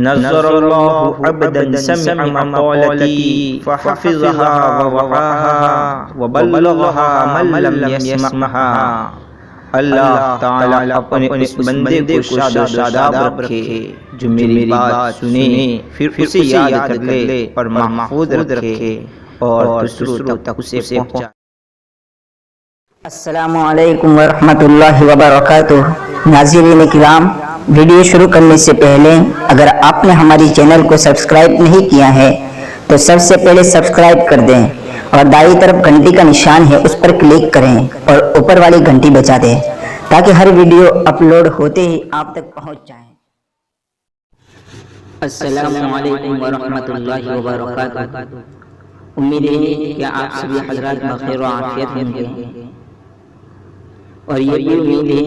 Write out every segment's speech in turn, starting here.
نظر اللہ عبدا سمع مقالتی فحفظها ووعاها وبلغها من لم يسمعها۔ اللہ تعالی اپنے اس بندے کو شاد و شاداب رکھے جو میری بات سنے پھر اسے یاد کر لے اور محفوظ رکھے اور دوسروں تک اسے پہنچائے۔ السلام علیکم ورحمۃ اللہ وبرکاتہ۔ ناظرین کرام، ویڈیو شروع کرنے سے پہلے اگر آپ نے ہماری چینل کو سبسکرائب نہیں کیا ہے تو سب سے پہلے سبسکرائب کر دیں اور دائیں طرف گھنٹی کا نشان ہے اس پر کلک کریں اور اوپر والی گھنٹی بجا دیں تاکہ ہر ویڈیو اپلوڈ ہوتے ہی آپ تک پہنچ جائیں۔ السلام علیکم ورحمۃ اللہ وبرکاتہ۔ امید ہے کہ آپ سبھی حضرات بخیر و عافیت ہوں گے، اور یہ بھی امید ہے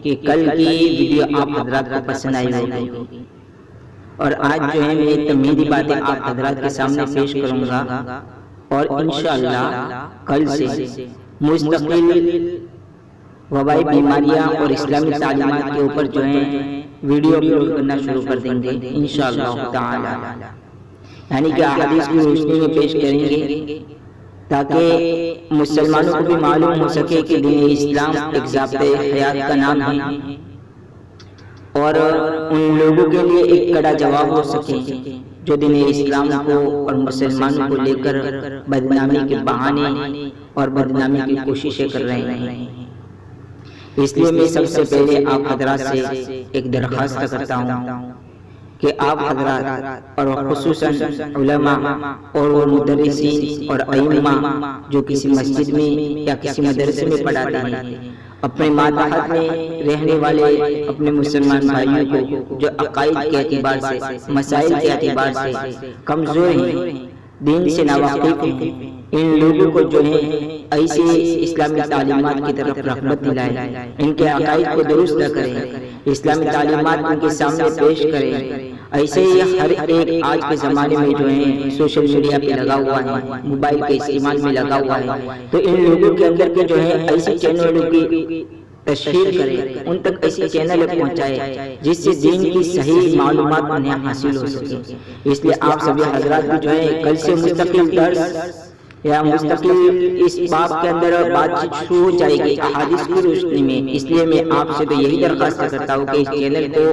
کہ کل کی ویڈیو آپ حضرات کو پسند آئی ہوگی، اور آج جو ہے میں تمہیدی باتیں آپ حضرات کے سامنے پیش کروں گا، اور انشاءاللہ کل سے مستقل وبائی بیماریاں اور اسلامی تعلیمات کے اوپر جو ہے ویڈیو اپلوڈ کرنا شروع کر دیں گے انشاءاللہ تعالی، یعنی کہ احادیث کی روشنی میں پیش کریں گے تاکہ مسلمانوں کو بھی معلوم ہو سکے کہ دین اسلام ایک ضابطۂ حیات کا نام ہے، اور ان لوگوں کے لیے ایک کڑا جواب ہو سکے جو دین اسلام کو اور مسلمانوں کو لے کر بدنامی کے بہانے اور بدنامی کی کوششیں کر رہے ہیں۔ اس لیے میں سب سے پہلے آپ حضرات سے ایک درخواست کرتا ہوں کہ آپ حضرات اور خصوصاً علماء اور وہ مدرسین اور ائمہ جو کسی مسجد میں یا کسی مدرسے میں پڑھاتے ہیں، اپنے ماتحت میں رہنے والے اپنے مسلمان بھائیوں کو جو عقائد کے اعتبار سے، مسائل کے اعتبار سے کمزور ہیں، دین سے ناواقف ہیں، ان لوگوں کو جو ہے ایسی اسلامی تعلیمات کی طرف رغبت دلائیں، ان کے عقائد کو درست کریں، اسلامی تعلیمات ان کے سامنے پیش کریں۔ ایسے ہی ہر ایک آج کے زمانے میں جو ہے سوشل میڈیا پہ لگا ہوا ہے، موبائل کے استعمال میں لگا ہوا ہے، تو ان لوگوں کے اندر کے جو ہے ایسی چینلوں کی تشہیر کرے، ان تک ایسی چینل پہنچائے جس سے دین کی صحیح معلومات انہیں حاصل ہو سکے۔ اس لیے آپ سبھی حضرات بھی جو ہے کل سے مستقل درس یا مستقل اس باب کے اندر بات چیت شروع ہو جائے گی احادیث کی روشنی میں۔ اس لیے میں آپ سے تو یہی درخواست کرتا ہوں کہ اس چینل کو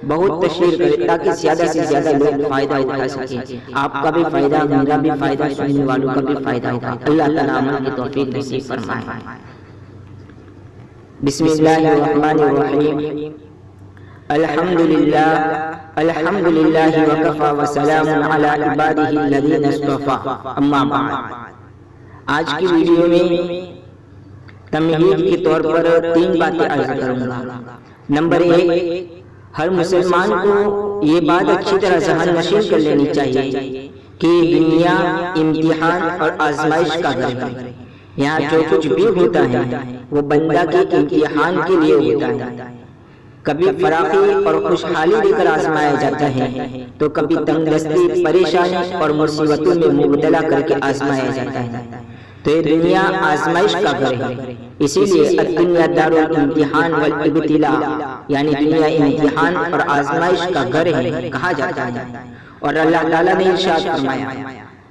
بہت تشہیر کریں تاکہ زیادہ سے زیادہ لوگ فائدہ اٹھا سکیں، آپ کا بھی فائدہ، میرا بھی فائدہ، سننے والوں کا بھی فائدہ ہوگا۔ اللہ تعالیٰ عمل کی توفیق نصیب فرمائے۔ بسم اللہ الرحمن الرحیم۔ الحمد للہ وکفی وسلام علی عبادہ الذین اصطفی، اما بعد۔ آج کی ویڈیو میں تمہید کے طور پر 3 باتیں عرض کروں گا۔ نمبر 1، ہر مسلمان کو یہ بات اچھی طرح ذہن نشین کر لینی چاہیے کہ دنیا امتحان اور آزمائش کا گھر ہے۔ یہاں جو کچھ بھی ہوتا ہے وہ بندہ کے امتحان کے لیے ہوتا ہے۔ کبھی فراخی اور خوشحالی دے کر آزمایا جاتا ہے تو کبھی تنگ دستی، پریشانی اور مصیبتوں میں مبتلا کر کے آزمایا جاتا ہے۔ تو یہ دنیا آزمائش کا گھر ہے، اسی لیے الدنیا دار الامتحان والابتلاء، یعنی دنیا امتحان اور آزمائش کا گھر ہے کہا جاتا ہے۔ اور اللہ تعالیٰ نے ارشاد فرمایا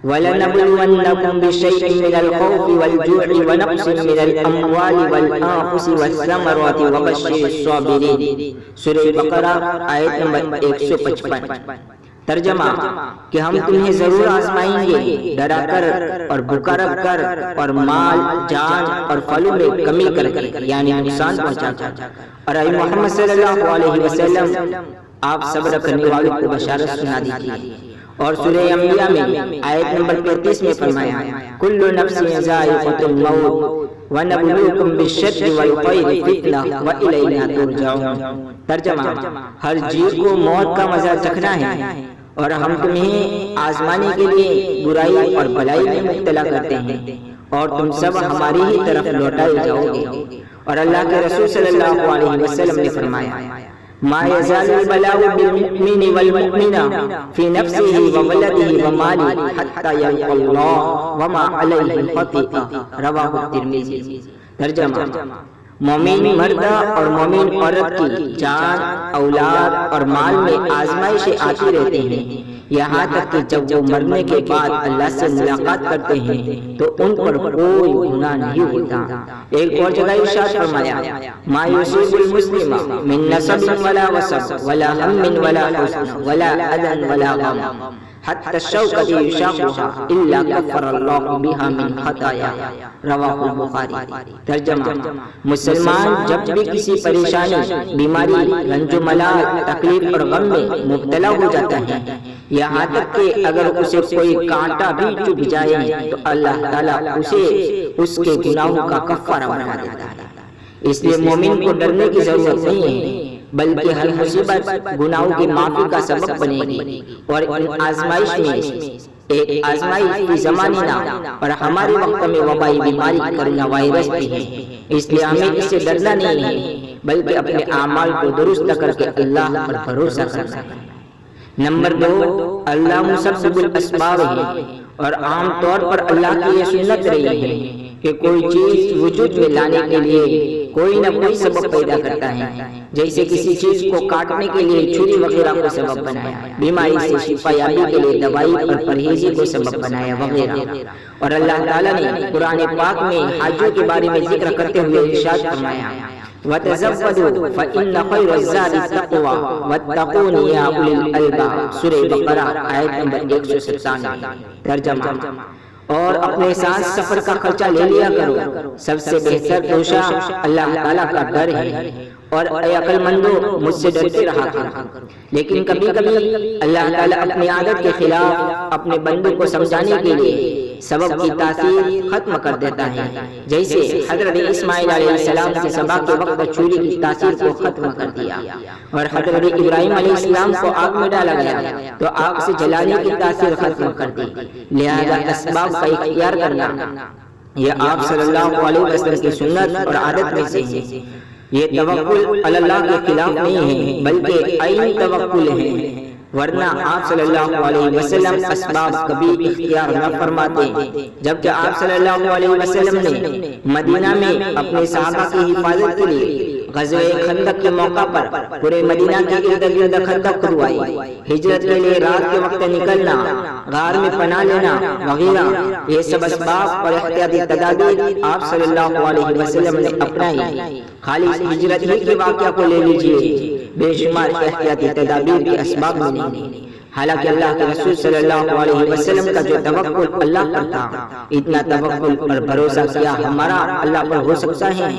وَلَنَبْلُوَنَّكُمْ بِشَيْءٍ مِّنَ الْخَوْفِ وَالْجُوعِ وَنَقْصٍ مِّنَ الْأَمْوَالِ وَالْأَنفُسِ وَالثَّمَرَاتِ وَبَشِّرِ الصَّابِرِينَ۔ سورہ بقرہ آیت نمبر 155۔ ترجمہ کہ ہم تمہیں ضرور آزمائیں گے، ڈرا کر اور بھوکا رکھ کر اور مال، جان اور پھلوں میں کمی کر کے، یعنی نقصان پہنچا کر۔ اور اے محمد صلی اللہ علیہ وسلم، آپ صبر کرنے والوں کو بشارت سنا دیجیے۔ اور سورہ انبیاء میں آیت نمبر 35 میں فرمایا کل نفس ذائقۃ الموت وَنَبْلُوكُمْ بِالشَّرِّ وَالْخَيْرِ فِتْنَةً وَإِلَيْنَا تُرْجَعُونَ۔ ترجمہ ہر جیو کو موت کا مزہ چکھنا ہے اور ہم تمہیں آزمانے کے لیے برائی اور بلائی میں مبتلا کرتے ہیں، اور تم سب ہماری ہی طرف لوٹائے جاؤ گے۔ اور اللہ کے رسول صلی اللہ علیہ وسلم نے فرمایا ما يزال البلاء بالمؤمن والمؤمنة في نفسه وولده وماله حتى يلقى الله وما عليه خطيئة، رواہ الترمذی۔ ترجمہ مومن مرد اور مومن عورت کی جان، اولاد اور مال میں آزمائشیں آتی رہتی ہیں، یہاں تک کہ جب وہ مرنے کے بعد اللہ سے ملاقات کرتے ہیں تو ان پر کوئی گناہ نہیں ہوتا۔ ایک اور جگہ ارشاد فرمایا، ما یصیب المسلم من نصب ولا وصب ولا ہم ولا حزن ولا اذى ولا غم حتی الشوکۃ یشاقها الا کفر اللہ بها من خطایا، رواہ البخاری۔ ترجمہ، مسلمان جب بھی کسی پریشانی، بیماری، رنج و ملال، تکلیف اور غم میں مبتلا ہو جاتا ہے، یہاں تک کہ اگر اسے کوئی کانٹا بھی چبھ جائے تو اللہ تعالیٰ اسے اس کے گناہوں کا کفارہ بنا دیتا ہے۔ اس لیے مومن کو ڈرنے کی ضرورت نہیں ہے، بلکہ ہر مصیبت گناہوں کی معافی کا سبب بنے گی۔ اور ان آزمائش میں ایک آزمائش کی زمانہ اور ہمارے وقت میں وبائی بیماری کرونا وائرس بھی ہے، اس لیے ہمیں اس سے ڈرنا نہیں ہے، بلکہ اپنے اعمال کو درست کر کے اللہ پر بھروسہ کرنا ہے۔ نمبر 2، اللہ مسبب الاسباب ہے، اور عام طور پر اللہ کی یہ سنت رہی ہے کہ کوئی چیز وجود میں لانے کے لیے کوئی نہ کوئی سبب پیدا کرتا ہے، جیسے کسی چیز کو کاٹنے کے لیے چھری وغیرہ کو سبب بنایا، بیماری سے شفا یابی کے لیے دوائی اور پرہیزی کو سبب بنایا وغیرہ۔ اور اللہ تعالیٰ نے قرآن پاک میں حاجیوں کے بارے میں ذکر کرتے ہوئے ارشاد فرمایا، وَتَزَوَّدُوا فَإِنَّ خَيْرَ الزَّادِ التَّقْوَىٰ وَاتَّقُونِ يَا أُولِي الْأَلْبَابِ، سورہ بقرہ آیت نمبر 197۔ ترجمہ، اور اپنے ساتھ سفر کا خرچہ لے لیا کرو، سب سے بہتر توشہ اللہ تعالیٰ کا ڈر ہے، اور اے عقل مندو مجھ سے ڈرتے رہا کرو۔ لیکن کبھی کبھی اللہ تعالیٰ اپنی عادت کے خلاف اپنے بندوں کو سمجھانے کے لیے سبب کی تاثیر ختم کر دیتا ہے، جیسے حضرت اسماعیل علیہ السلام کے ذبح کے وقت چھری کی تاثیر کو ختم کر دیا، اور حضرت ابراہیم علیہ السلام کو آگ میں ڈالا گیا تو آگ سے جلانے کی تاثیر ختم کر دی۔ لہذا اسباب کا اختیار کرنا یہ آپ صلی اللہ علیہ وسلم کی سنت اور عادت میں سے ہے۔ یہ توکل علی اللہ کے خلاف نہیں ہے، بلکہ عین توکل ہے، ورنہ آپ صلی اللہ علیہ وسلم اسباب کبھی اختیار نہ فرماتے، جبکہ آپ صلی اللہ علیہ وسلم نے مدینہ میں اپنے صحابہ کی حفاظت کے لیے غزوہ خندق کے موقع پر پورے مدینہ کے ارد گرد خندق کروائی، ہجرت کے لیے رات کے وقت نکلنا، غار میں پناہ لینا وغیرہ، یہ سب اسباب اور احتیاطی تدابیر آپ صلی اللہ علیہ وسلم نے اپنائی۔ خالص ہجرت ہی کے واقعہ کو لے لیجئے، بے شمار احتیاطی تدابیر کے اسباب میں نہیں۔ حالانکہ اللہ کے رسول صلی اللہ علیہ وسلم کا جو توکل اللہ پر تھا، اتنا توکل اور بھروسہ کیا ہمارا اللہ پر ہو سکتا ہے؟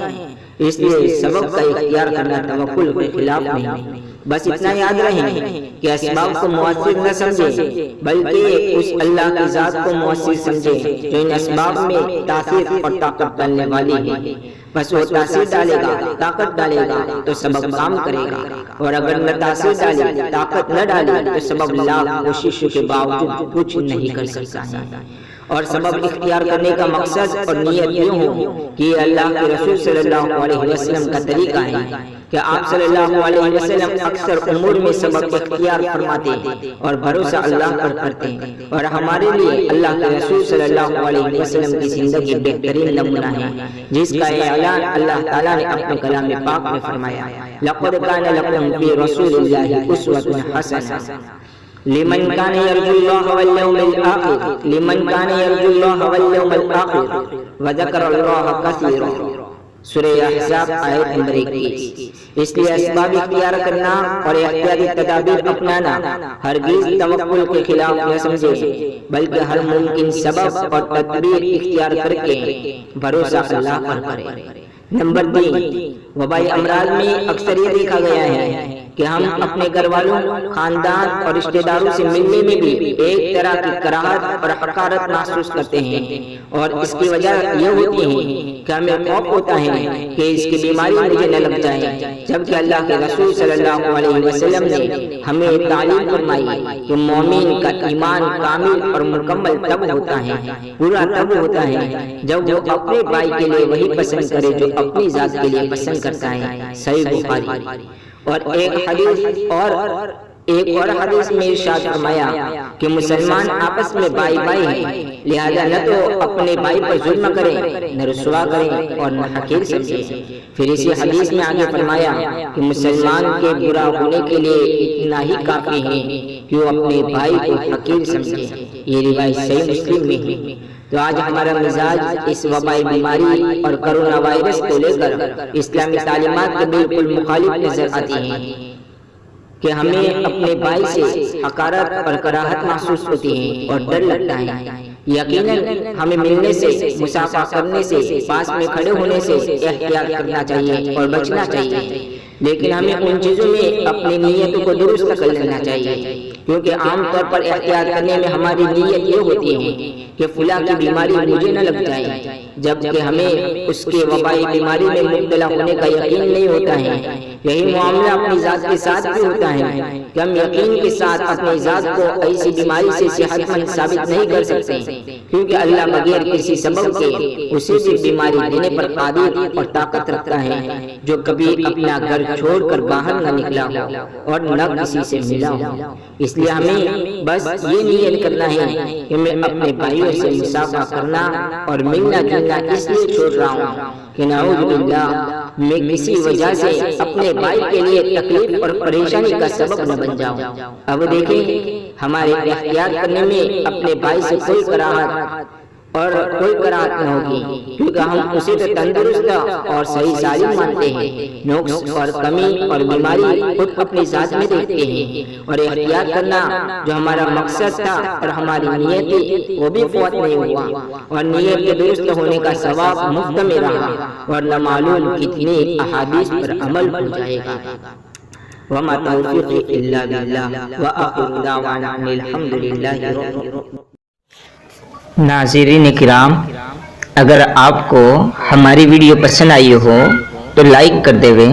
اس لیے سبب کا اختیار کرنا توکل کے خلاف نہیں۔ بس اتنا یاد رہے کہ اسباب کو مؤثر نہ سمجھے، بلکہ اس اللہ کی ذات کو مؤثر سمجھے جو ان اسباب میں تاثیر اور طاقت ڈالنے والی ہے۔ بس وہ تاثیر ڈالے گا، طاقت ڈالے گا تو سبب کام کرے گا، اور اگر نہ تاثیر ڈالے، طاقت نہ ڈالے تو سبب لاکھ کوششوں کے باوجود کچھ نہیں کر سکتا ہے۔ اور سبب اختیار کرنے کا مقصد اور نیت یہ ہو کہ یہ اللہ کے رسول صلی اللہ علیہ وسلم کا طریقہ ہے کہ آپ صلی اللہ علیہ وسلم اکثر امور میں سبب اختیار فرماتے اور بھروسہ اللہ پر کرتے ہیں، اور ہمارے لیے اللہ کے رسول صلی اللہ علیہ وسلم کی زندگی بہترین نمونہ ہے، جس کا اعلان اللہ تعالیٰ نے اپنے کلام پاک میں فرمایا، لقد کان لکم فی رسول اللہ اسوۃ حسنہ لمن كان يرجو الله واليوم الآخر لمن كان يرجو الله واليوم الآخر وذكر الله كثيرا، سورہ احزاب آیت نمبر 21۔ اس لیے اسباب اختیار کرنا اور احتیاطی تدابیر اپنانا ہرگز توکل کے خلاف نہ سمجھے، بلکہ ہر ممکن سبب اور تدبیر اختیار کر کے بھروسہ اللہ پر کرے۔ نمبر 3، وبائی امراض میں اکثر یہ دیکھا گیا ہے کہ ہم اپنے گھر والوں، خاندان اور رشتہ داروں سے ملنے میں بھی ایک طرح کی کراہت اور حقارت محسوس کرتے ہیں، اور اس کی وجہ یہ ہوتی ہے کہ ہمیں خوف ہوتا ہے کہ اس کی بیماری مجھے نہ لگ جائے، جبکہ اللہ کے رسول صلی اللہ علیہ وسلم نے ہمیں تعلیم فرمائی کہ مومن کا ایمان کامل اور مکمل تب ہوتا ہے، پورا تب ہوتا ہے جب وہ اپنے بھائی کے لیے وہی پسند کرے جو اپنی ذات کے لیے پسند کرتا ہے، صحیح بخاری۔ اور ایک حدیث اور ایک اور حدیث میں ارشاد فرمایا کہ مسلمان آپس میں بھائی بھائی ہیں، لہذا نہ تو اپنے بھائی پر ظلم کریں، نہ رسوا کریں اور نہ حقیر سمجھیں۔ پھر اسی حدیث میں آگے فرمایا کہ مسلمان کے برا ہونے کے لیے اتنا ہی کافی ہے کہ وہ اپنے بھائی کو حقیر سمجھے۔ یہ روایت صحیح مسلم میں ہے۔ تو آج ہمارا مزاج اس وبائی بیماری اور کرونا وائرس کو لے کر اسلامی تعلیمات کے بالکل مخالف نظر آتی ہے کہ ہمیں اپنے بھائی سے حقارت اور کراہت محسوس ہوتی ہے اور ڈر لگتا ہے۔ یقیناً ہمیں ملنے سے، مصافحہ کرنے سے، پاس میں کھڑے ہونے سے احتیاط کرنا چاہیے اور بچنا چاہیے، لیکن ہمیں ان چیزوں میں اپنی نیتوں کو درست کر لینا چاہیے، کیونکہ عام طور پر احتیاط کرنے میں ہماری نیت یہ ہوتی ہے کہ فلاں کی بیماری مجھے نہ لگ جائے، جبکہ ہمیں اس کے وبائی بیماری میں مبتلا ہونے کا یقین نہیں ہوتا ہے۔ یہی معاملہ اپنی ذات کے ساتھ بھی ہوتا ہے کہ ہم یقین کے ساتھ اپنی ذات کو ایسی بیماری سے صحت مند ثابت نہیں کر سکتے، کیونکہ اللہ بغیر کسی سبب کے اسے بھی بیماری دینے پر قادر اور طاقت رکھتا ہے، جو کبھی اپنا گھر چھوڑ کر باہر نہ نکلا ہو اور نہ کسی سے ملا ہو۔ اس لیے ہمیں بس یہ نیت کرنا ہے کہ میں اپنے بھائیوں سے مصافحہ کرنا اور ملنا جلنا اس لیے چھوڑ رہا ہوں کہ نعوذ باللہ میں کسی وجہ سے اپنے بھائی کے لیے تکلیف اور پریشانی کا سبب نہ بن جاؤں۔ اب دیکھیں، ہمارے احتیاط کرنے میں اپنے بھائی سے کوئی کراہت اور کوئی کراہت نہ ہوگی، کیونکہ ہم اسے تو تندرست اور صحیح سالم مانتے ہیں۔ نقص اور کمی اور بیماری خود اپنی ذات میں دیکھتے ہیں، اور احتیاط کرنا جو ہمارا مقصد تھا اور ہماری نیت تھی وہ بھی فوت نہیں ہوا، اور نیت کے درست ہونے کا ثواب مفت میں رہا، ورنہ معلوم کتنی احادیث پر عمل ہو جائے گا۔ وما توفیقی الا باللہ وآخر دعوانا ان الحمد للہ رب العالمین۔ ناظرین کرام، اگر آپ کو ہماری ویڈیو پسند آئی ہو تو لائک کر دے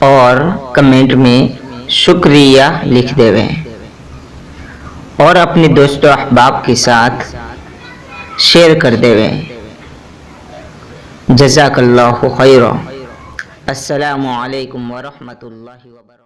اور کمنٹ میں شکریہ لکھ دے اور اپنے دوست و احباب کے ساتھ شیئر کر دے۔ جزاک اللہ خیر۔ السلام علیکم ورحمۃ اللہ وبرکاتہ۔